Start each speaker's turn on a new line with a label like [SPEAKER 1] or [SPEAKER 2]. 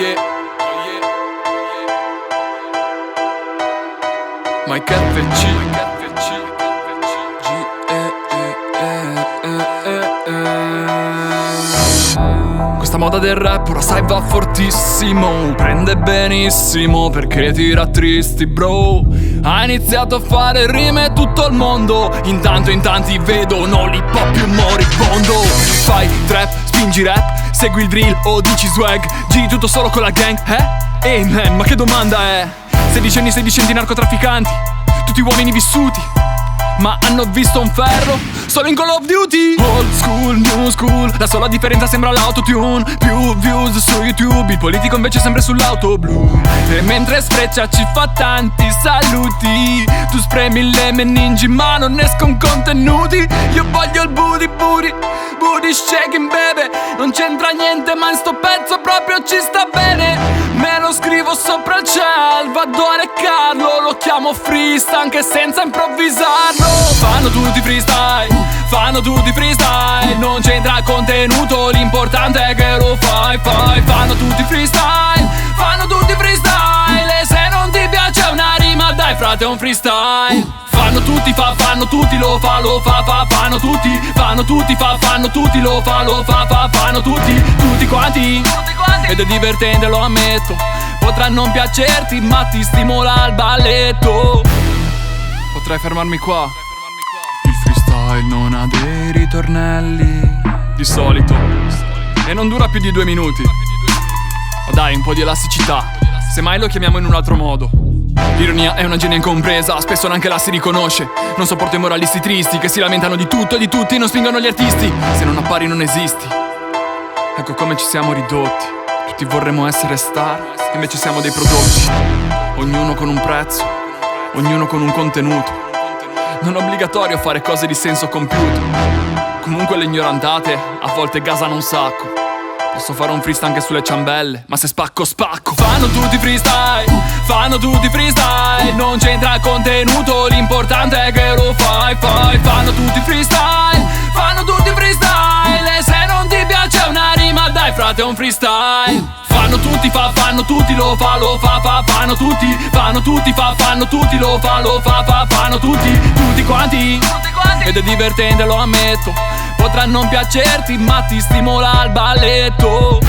[SPEAKER 1] yeah, oh yeah. Mike FC, Questa moda del rap ora sai va fortissimo, prende benissimo perché tira tristi bro. Ha iniziato a fare rime tutto il mondo, intanto in tanti vedono l'hip hop più moribondo. Fai trap, spingi rap, segui il drill o dici swag, giri tutto solo con la gang, Ehi man, ma che domanda è? Sedicenni narcotrafficanti, tutti uomini vissuti, ma hanno visto un ferro solo in Call of Duty. Old school, new school, la sola differenza sembra l'autotune. Più views su YouTube, il politico invece sempre sull'auto blu. E mentre sfreccia ci fa tanti saluti, tu spremi le meningi ma non escono contenuti. Io voglio il booty shaking baby. Non c'entra niente ma in sto pezzo proprio ci sta bene. Me lo scrivo sopra il cielo, vado a leccarlo, lo chiamo freestyle anche senza improvvisarlo. Fanno tutti freestyle, non c'entra contenuto, l'importante è che lo fai. Fanno tutti freestyle, e se non ti piace una rima dai frate è un freestyle. Fanno tutti, fanno tutti, lo fa, fanno tutti, fanno tutti quanti. Ed è divertente, lo ammetto, potrà non piacerti ma ti stimola al balletto. Potrei fermarmi qua. Il freestyle non ha dei ritornelli di solito e non dura più di 2 minuti. Ma dai, un po' di elasticità, semmai lo chiamiamo in un altro modo. L'ironia è una genia incompresa, spesso neanche la si riconosce. Non sopporto i moralisti tristi che si lamentano di tutto e di tutti, non spingono gli artisti. Se non appari non esisti. Ecco come ci siamo ridotti. Tutti vorremmo essere star, invece siamo dei prodotti. Ognuno con un prezzo, ognuno con un contenuto. Non è obbligatorio fare cose di senso compiuto. Comunque le ignorantate a volte gasano un sacco. Posso fare un freestyle anche sulle ciambelle, ma se spacco. Fanno tutti freestyle, non c'entra contenuto, l'importante è che lo fai. Fanno tutti freestyle, e se non ti piace una rima dai frate è un freestyle. Fanno tutti, fanno tutti, lo fa, fanno tutti, fanno tutti quanti. Ed è divertente, lo ammetto, potrà non piacerti ma ti stimola al balletto.